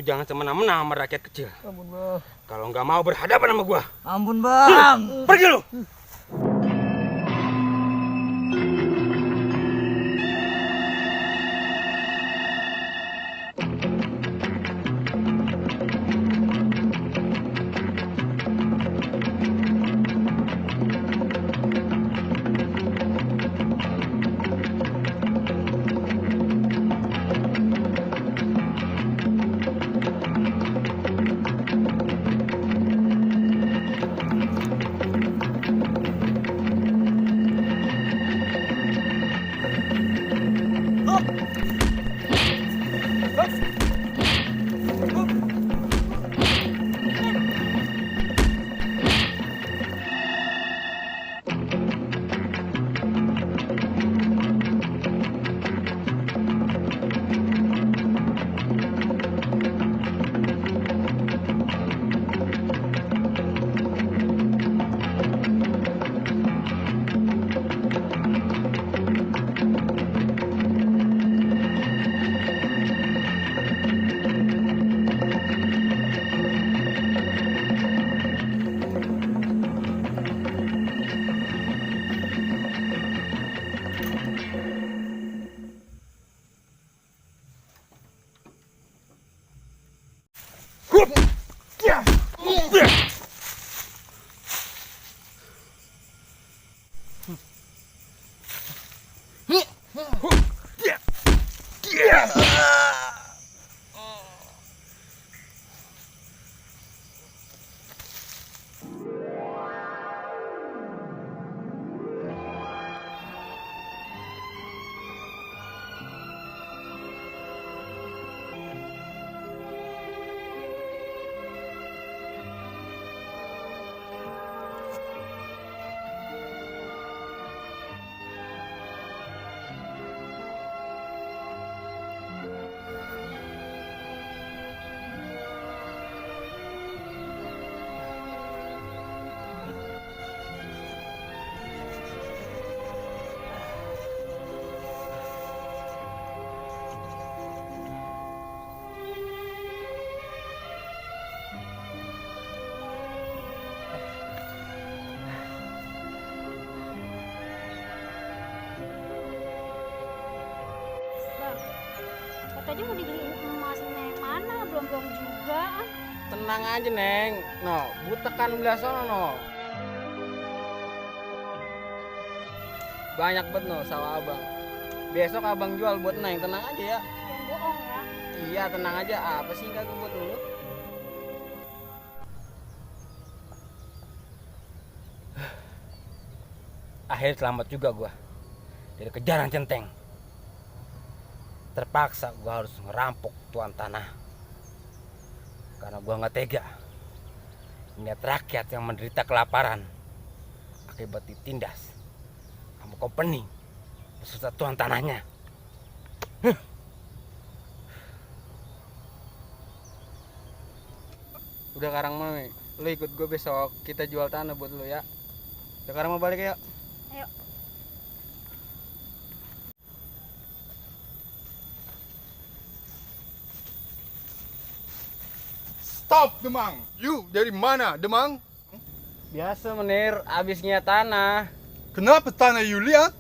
Lu jangan semena-mena sama rakyat kecil. Ampun bang. Kalau nggak mau berhadapan sama gua. Ampun bang. Pergi lu. Katanya mau dibeliin emas Neng, mana belum juga. Tenang aja Neng, no, butekan belah sono no. Banyak banget no sawah abang. Besok abang jual buat Neng, tenang aja ya. Yang bohong ya. Iya tenang aja, apa sih kagak buat lu? Akhirnya selamat juga gua dari kejaran centeng. Terpaksa gua harus ngerampok tuan tanah karena gua nggak tega melihat rakyat yang menderita kelaparan akibat ditindas sama company beserta tuan tanahnya. Udah sekarang mau nih, lu ikut gue besok, kita jual tanah buat lu ya. Sekarang mau balik ya? Ayo. Stop, Demang. You dari mana, Demang? Biasa menir, abis ngiat tanah. Kenapa tanah you lihat?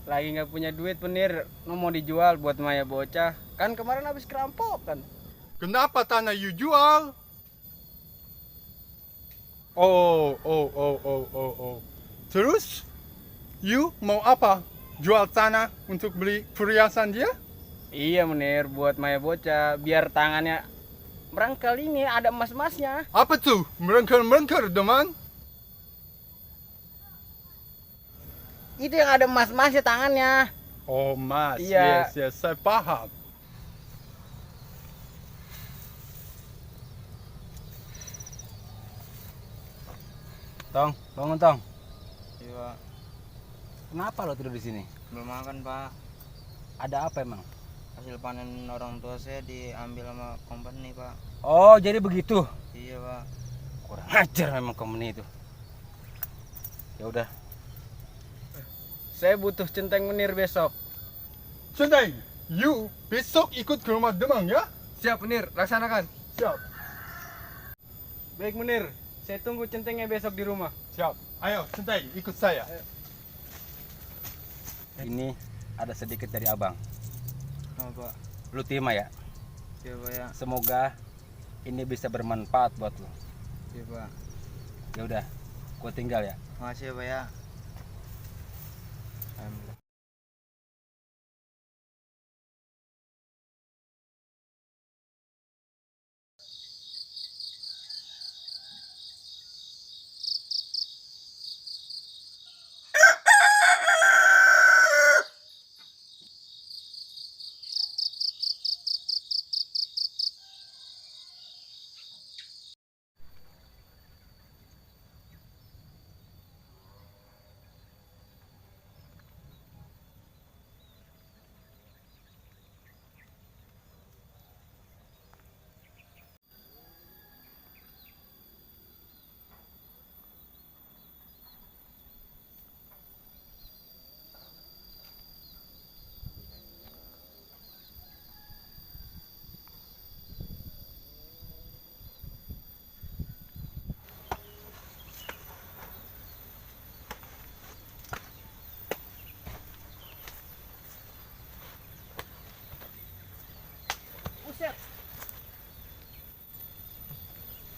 Lagi nggak punya duit menir, nu mau dijual buat Maya bocah. Kan kemarin abis kerampok kan. Kenapa tanah you jual? Oh. Terus, you mau apa? Jual tanah untuk beli perhiasan dia? Iya menir, buat Maya bocah, biar tangannya merangkal ini ada emas-emasnya. Apa tuh? Merengker-merengker, Demang? Itu yang ada emas-emasnya tangannya. Oh, mas. Iya. Yes, saya paham. Tong, bangun Tong. Iya, Kenapa lo tidur di sini? belum makan pak. Ada apa emang? Hasil panen orang tua saya diambil sama company pak. Oh, jadi begitu. Iya pak. Kurang ajar memang company itu. Ya udah. Saya butuh centeng menir besok. Centeng, you besok ikut ke rumah Demang ya? Siap Menir, laksanakan. Siap. Baik Menir, saya tunggu centengnya besok di rumah. Siap. Ayo, Centeng, ikut saya. Ini ada sedikit dari abang. Apa? Lu terima ya. Siapa ya? Semoga ini bisa bermanfaat buat lu. Siapa? Ya udah, gua tinggal ya. Makasih ya Pak ya. Alhamdulillah.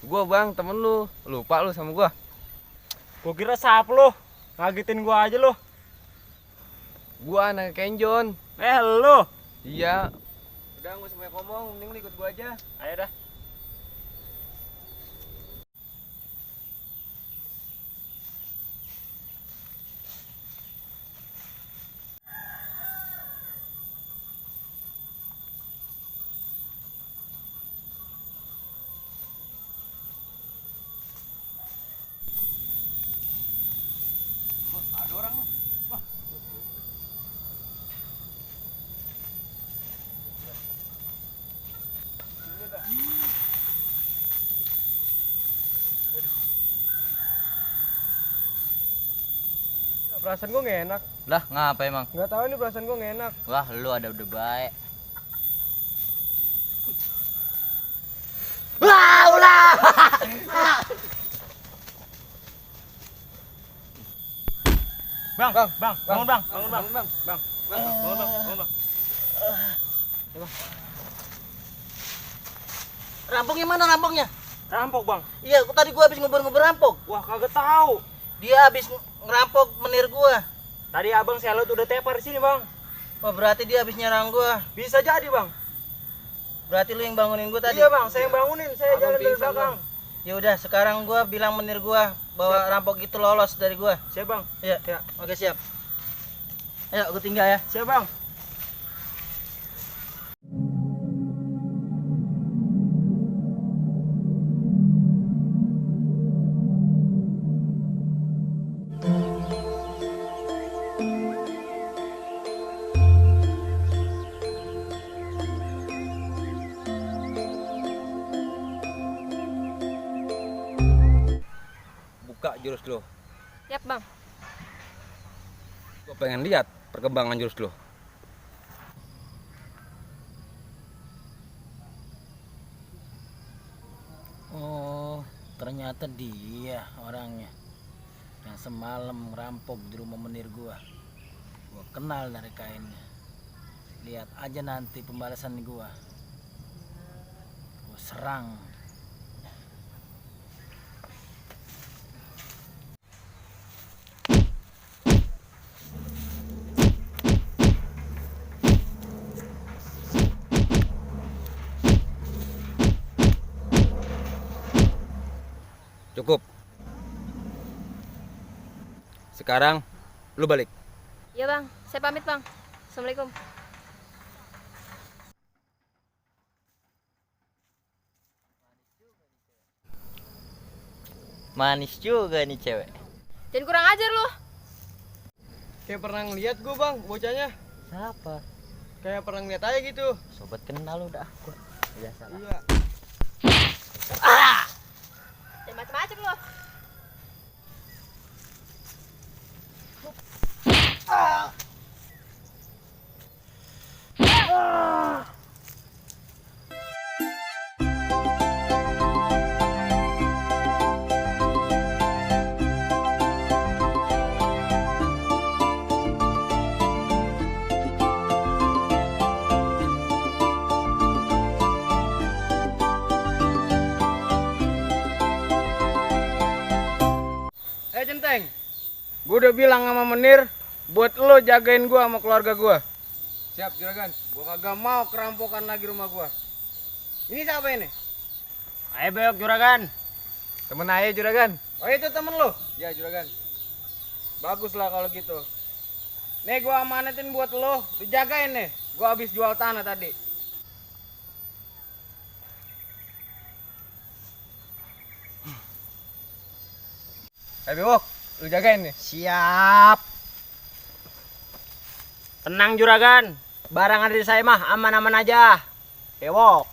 Gua bang, temen lu. Lupa lu sama gua. Gua kira siapa lu? Ngagetin gua aja lu. Gua anak Kenjon. Lu. Iya. Udah gak usah banyak ngomong, mending lu ikut gua aja. Ayo dah. Ada orang lu. Perasaan gua gak enak. Lah, ngapa emang? Gak tahu ini perasaan gua gak enak. Wah, lu ada udah baik. Bang, bangun bang, bangun bang, bang, bangun bang. Rampoknya mana rampoknya? Rampok bang. Iya, tadi gua habis ngubur-ngubur rampok. Wah kagak tahu. Dia habis ngerampok menir gua. Tadi abang saya lihat udah tepar di sini bang. Wah, berarti dia habis nyerang gua. Bisa jadi bang. Berarti lu yang bangunin gua tadi. Iya bang, saya yang bangunin, saya Abang jalan dari pingsan, belakang. Ya udah, sekarang gua bilang menir gua bahwa rampok itu lolos dari gua. Siap bang, Iya. Ya. Oke, siap. Ayo, gua tinggal ya. siap bang. Buka jurus lu. Yap bang. Gua pengen lihat perkembangan jurus lu. Oh, ternyata dia orangnya yang semalam ngerampok di rumah menir gua. Gua kenal dari kainnya. Lihat aja nanti pembalasan gua. Gua serang. Cukup. Sekarang lu balik. Ya bang, saya pamit bang. Assalamualaikum. Manis juga nih cewek. Jangan kurang ajar lu. Kayak pernah ngeliat gua bang, bocahnya. Siapa? Kayak pernah ngeliat aja gitu. Sobat kenal udah. Biasa lah. Iya. Jangan macam-macam lu. udah bilang sama Menir buat lo jagain gua sama keluarga gua. Siap juragan, gua kagak mau kerampokan lagi rumah gua. Ini siapa ini? Ayo Beok juragan. Temen ayah juragan. Oh itu temen lo? Ya juragan. Bagus lah kalau gitu. Nih gua amanatin buat lo, dijagain nih. Gua habis jual tanah tadi. Ayo Bewok, lu jagain nih. Siap. Tenang juragan. Barang ada di saya mah aman-aman aja. Bewok.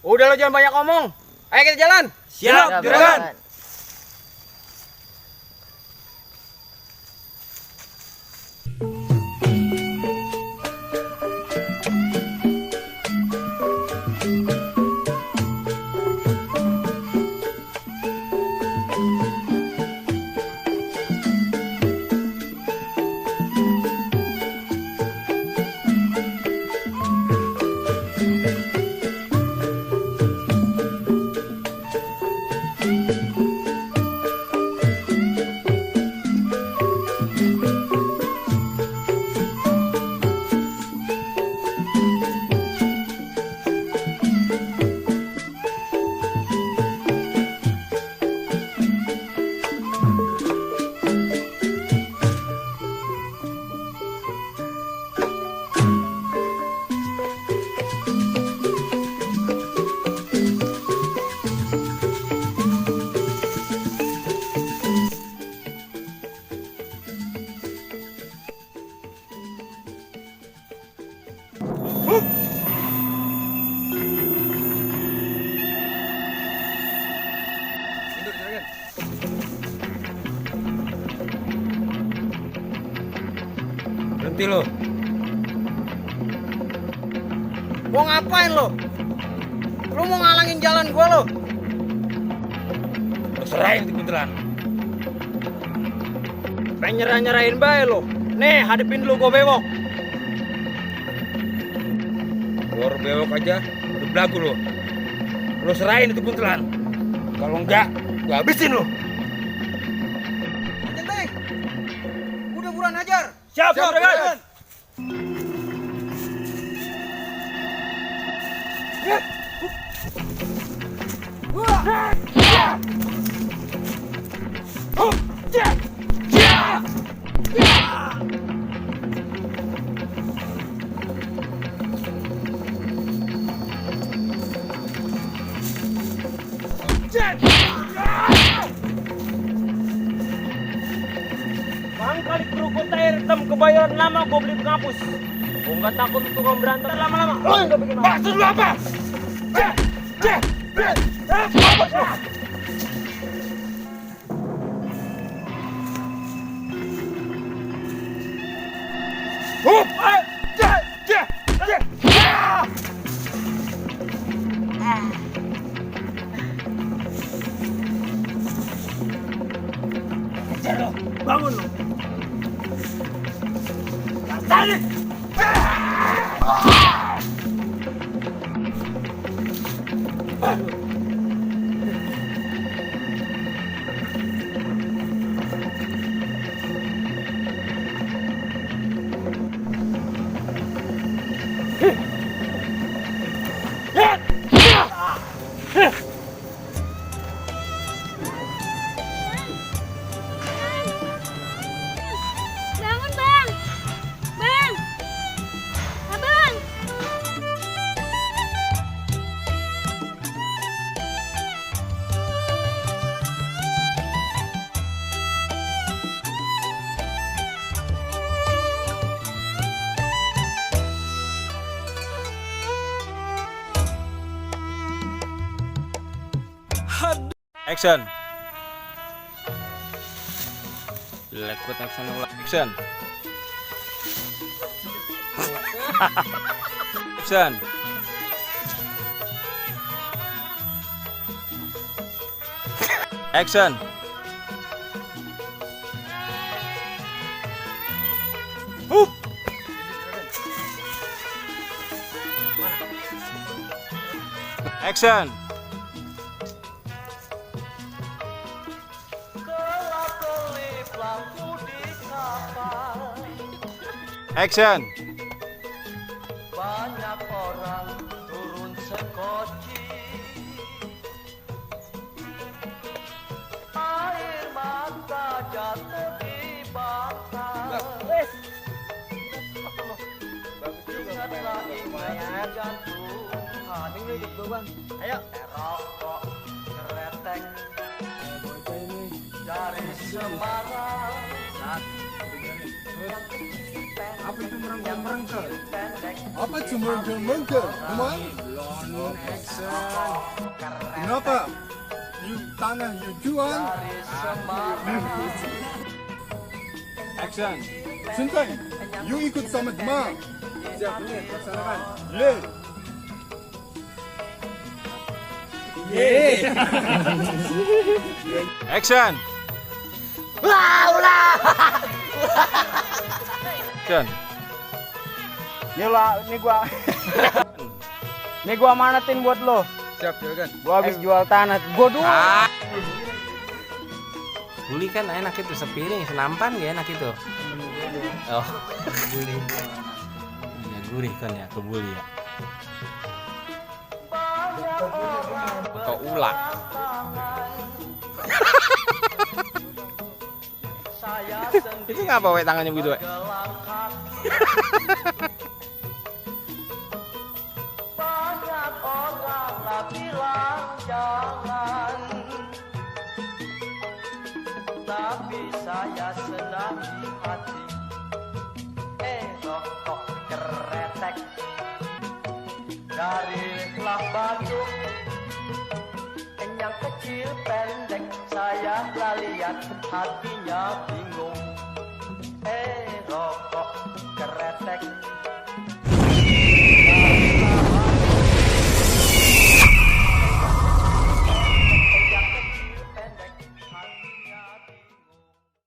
Udah lo jangan banyak ngomong. Ayo kita jalan. Siap juragan. Mundur juragan. Berhenti lo. Mau ngapain lo? Lu mau ngalangin jalan gua lo? Lo serahin di kuntilan. Pengen nyerah-nyerahin bae lo. Nih hadepin dulu gua Bewok. Baru bewok aja, udah belagu lo. Lo serahin itu kuntilan. Kalau enggak, gua habisin lo. Centeng. Udah buruan ajar. Siap juragan. Bang kali kerukut air hitam kebayoran lama gue beli di kampus. Gue nggak takut untuk orang berantem lama-lama. Nggak bikin Maksud lo apa? bangun lo. Bangun bang. Bang. Abang. Action. Jelek buat action lo. Action. Action. Action. Action. Action. Banyak orang turun sekoci, air mata jatuh di bata. Ingatlah ingat jantung hati. Ayo rokok keretek dari Semarang. Apa cembereng-cembereng? Kemana? Kenapa? Tanah you jual? Action. Sintai, you ikut sama teman. Siap, benar, laksanakan. Ye. Action. Action. Nih gua amanatin buat lo. Siap, juragan. Gua habis jual tanah. Gua dulu. Guli kan enak itu, sepiring, senampan gak enak itu. Oh, guli. Ya gurih kan ya, kebuli ya. Atau ulak. Itu ngapa we tangannya begitu we? Banyak orang tak bilang jangan, tapi saya senang di hati. Rokok keretek dari Lah Bandung, yang kecil pendek, saya lah lihat hatinya bingung.